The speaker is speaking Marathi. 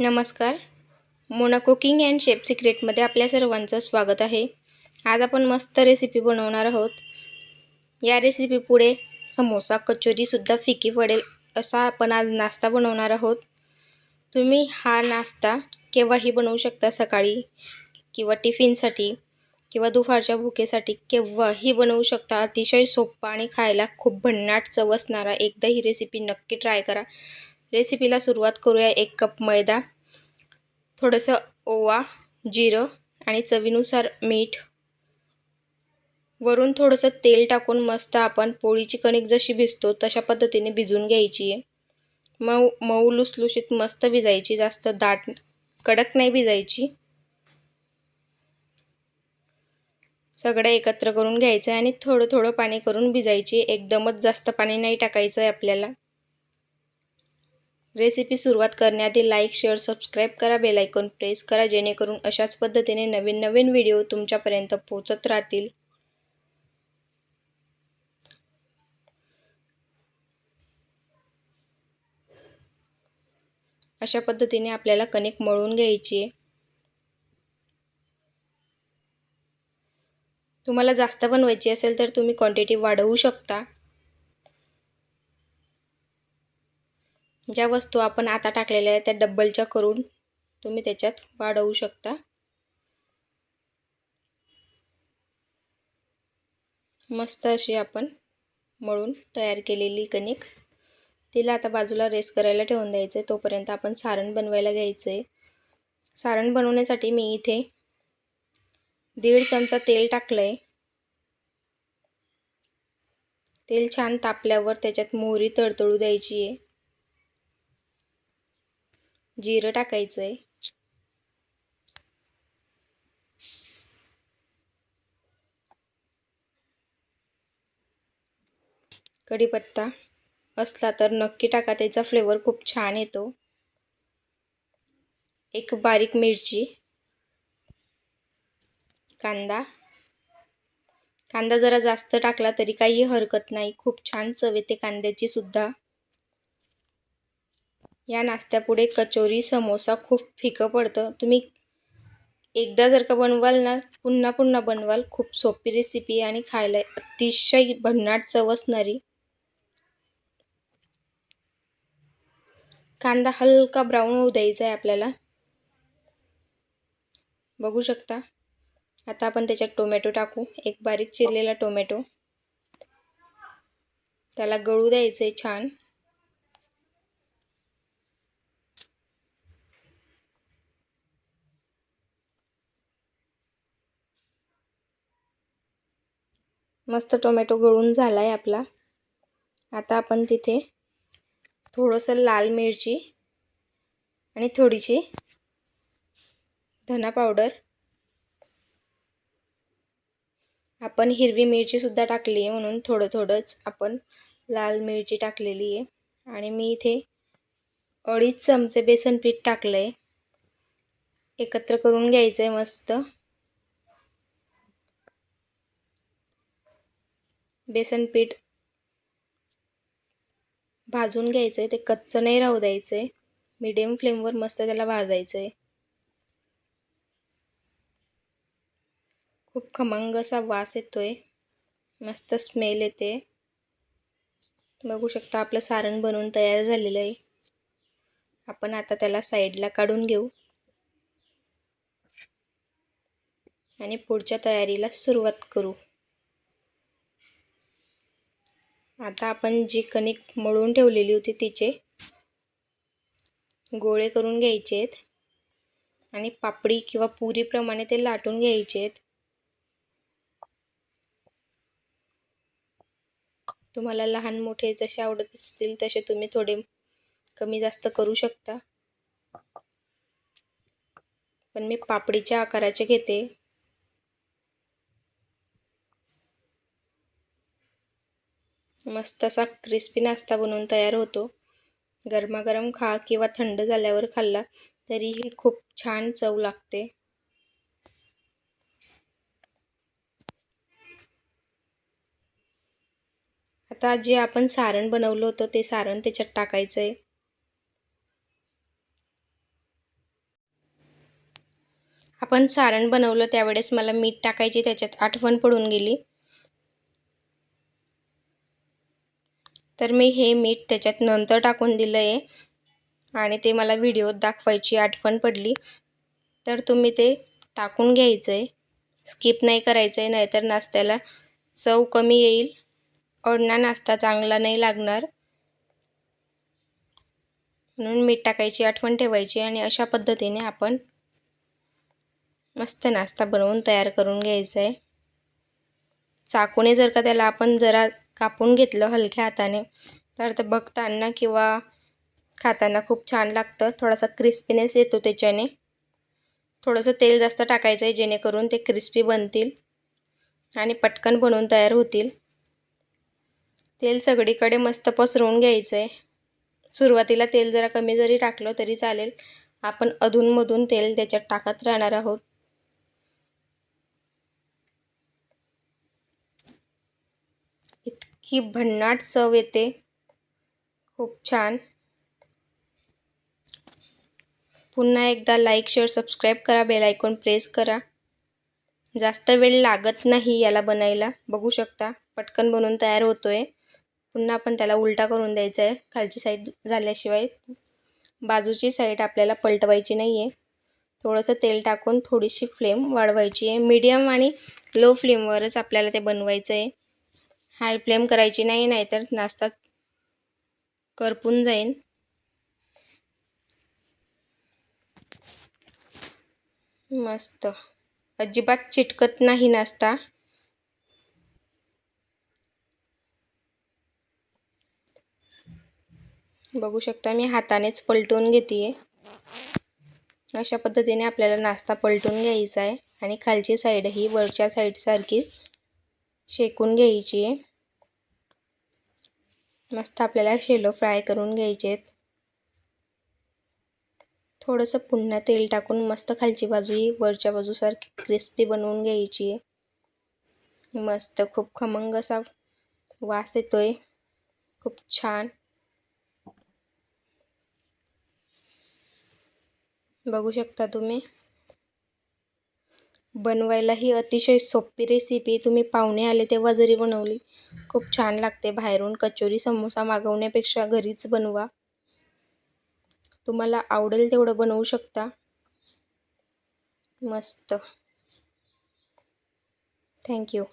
नमस्कार. मोना कुकिंग अँड शेफ सिक्रेटमध्ये आपल्या सर्वांचं स्वागत आहे. आज आपण मस्त रेसिपी बनवणार आहोत. या रेसिपी पुढे समोसा कचोरीसुद्धा फिकी पडेल असा आपण आज नाश्ता बनवणार आहोत. तुम्ही हा नाश्ता केव्हाही बनवू शकता, सकाळी किंवा टिफिनसाठी किंवा दुपारच्या भुकेसाठी केव्हाही बनवू शकता. अतिशय सोपा आणि खायला खूप भन्नाट चव असणारा एकदा ही रेसिपी नक्की ट्राय करा. रेसिपीला सुरुवात करूया. 1 कप मैदा, थोडंसं ओवा, जिरं आणि चवीनुसार मीठ, वरून थोडंसं तेल टाकून मस्त आपण पोळीची कणिक जशी भिजतो तशा पद्धतीने भिजवून घ्यायची आहे. मऊ मऊ लुसलुशीत मस्त भिजायची, जास्त दाट कडक नाही भिजायची. सगळं एकत्र करून घ्यायचं आहे आणि थोडं थोडं पाणी करून भिजायची. एकदमच जास्त पाणी नाही टाकायचं आहे आपल्याला. रेसिपी सुरुवात करण्याआधी लाईक, शेअर, सबस्क्राईब करा, बेल आयकॉन प्रेस करा, जेणेकरून अशाच पद्धतीने नवीन नवीन व्हिडिओ तुमच्यापर्यंत पोहोचत राहतील. अशा पद्धतीने आपल्याला कणिक मळून घ्यायची आहे. तुम्हाला जास्त बनवायची असेल तर तुम्ही क्वांटिटी वाढवू शकता. ज्या वस्तू आपण आता टाकलेल्या आहेत त्या डबलच्या करून तुम्ही त्याच्यात वाढवू शकता. मस्त अशी आपण मळून तयार केलेली कणिक, तिला आता बाजूला रेस्ट करायला ठेवून द्यायचं आहे. तोपर्यंत आपण सारण बनवायला घ्यायचं आहे. सारण बनवण्यासाठी मी इथे 1.5 चमचा तेल टाकलं आहे. तेल छान तापल्यावर त्याच्यात मोहरी तडतडू द्यायची आहे. जिरं टाकायचं आहे. कढीपत्ता असला तर नक्की टाका, त्याचा फ्लेवर खूप छान येतो. 1 बारीक मिरची, कांदा जरा जास्त टाकला तरी काही हरकत नाही, खूप छान चव येते कांद्याची सुद्धा. या नाश्त्यापुढे कचोरी, समोसा खूप फिकं पडतं. तुम्ही एकदा जर का बनवाल ना, पुन्हा पुन्हा बनवाल. खूप सोपी रेसिपी आणि खायला अतिशय भन्नाट चव असणारी. कांदा हलका ब्राऊन होऊ द्यायचा आहे आपल्याला. बघू शकता. आता आपण त्याच्यात टोमॅटो टाकू. 1 बारीक चिरलेला टोमॅटो, त्याला गळू द्यायचं आहे छान. मस्त टोमॅटो गळून झाला आहे आपला. आता आपण तिथे थोडंसं लाल मिरची आणि थोडीशी धना पावडर, आपण हिरवी मिरची सुद्धा टाकली आहे म्हणून थोडंच आपण लाल मिरची टाकलेली आहे. आणि मी इथे 2.5 चमचे बेसन पीठ टाकलं आहे. एकत्र करून घ्यायचं आहे मस्त. बेसन पीठ भाजून घ्यायचं आहे, ते कच्चं नाही राहू द्यायचं आहे. मीडियम फ्लेमवर मस्त त्याला भाजायचं आहे. खूप खमंग असा वास येतोय, मस्त स्मेल येते. बघू शकता आपलं सारण बनवून तयार झालेलं आहे. आपण आता त्याला साईडला काढून घेऊ आणि पुढच्या तयारीला सुरुवात करू. आता आपण जी कणिक मळून ठेवलेली होती तिचे गोळे करून घ्यायचे आहेत आणि पापडी किंवा पुरीप्रमाणे ते लाटून घ्यायचे आहेत. तुम्हाला लहान मोठे जसे आवडत असतील तसे तुम्ही थोडे कमी जास्त करू शकता, पण मी पापडीच्या आकाराचे घेते. मस्त असा क्रिस्पी नाश्ता बनवून तयार होतो. गरमागरम खा किंवा थंड झाल्यावर खाल्ला तरीही खूप छान चव लागते. आता जे आपण सारण बनवलं होतं ते सारण त्याच्यात टाकायचं आहे. आपण सारण बनवलं त्यावेळेस मला मीठ टाकायची त्याच्यात आठवण पडून गेली, तर मी हे मीठ त्याच्यात नंतर टाकून दिलं आहे आणि ते मला व्हिडिओत दाखवायची आठवण पडली. तर तुम्ही ते टाकून घ्यायचं आहे, स्किप नाही करायचं आहे, नाहीतर नाश्त्याला चव कमी येईल, ओढणा नाश्ता चांगला नाही लागणार. म्हणून मीठ टाकायची आठवण ठेवायची आणि अशा पद्धतीने आपण मस्त नाश्ता बनवून तयार करून घ्यायचा आहे. चाकूने जर का त्याला आपण जरा कापून घेतलं हलक्या हाताने तर ते बघताना किंवा खाताना खूप छान लागतं. थोडासा क्रिस्पीनेस येतो त्याच्याने. थोडंसं तेल जास्त टाकायचं आहे जेणेकरून ते क्रिस्पी बनतील आणि पटकन बनवून तयार होतील. तेल सगळीकडे मस्त पसरवून घ्यायचं आहे. सुरुवातीला तेल जरा कमी जरी टाकलं तरी चालेल, आपण अधूनमधून तेल त्याच्यात टाकत राहणार आहोत. इतकी भन्नाट चव येते, खूप छान. पुन्हा एकदा लाईक, शेअर, सबस्क्राईब करा, बेल आयकॉन प्रेस करा. जास्त वेळ लागत नाही याला बनायला, बघू शकता पटकन बनवून तयार होतोय. पुन्हा आपण त्याला उलटा करून द्यायचा आहे, खालची साईड झाल्याशिवाय बाजूची साईड आपल्याला पलटवायची नाही आहे. थोडंसं तेल टाकून थोडीशी फ्लेम वाढवायची आहे. मीडियम आणि लो फ्लेमवरच आपल्याला ते बनवायचं आहे. हाय फ्लेम करायची नाही, नाहीतर नाश्ता करपून जाईल. मस्त, अजिबात चिटकत नाही नाश्ता. बघू शकता मी हातानेच पलटून घेते. अशा पद्धतीने आपल्याला नाश्ता पलटून घ्यायचा आहे आणि खालची साईड ही वरच्या साईडसारखी शेकून घ्यायची आहे. मस्त आपल्याला शेलो फ्राय करून घ्यायचे आहेत. थोडंसं पुन्हा तेल टाकून मस्त खालची बाजू ही वरच्या बाजूसारखी क्रिस्पी बनवून घ्यायची आहे. मस्त खूप खमंग असा वास येतोय, खूप छान. बघू शकता तुम्ही. बनवायला ही अतिशय सोपी रेसिपी. तुम्ही पाहुणे आले तेव्हा जरी बनवली खूप छान लागते. बाहेरून कचोरी समोसा मागवण्यापेक्षा घरीच बनवा, तुम्हाला आवडेल तेवढं बनवू शकता. मस्त. थँक्यू.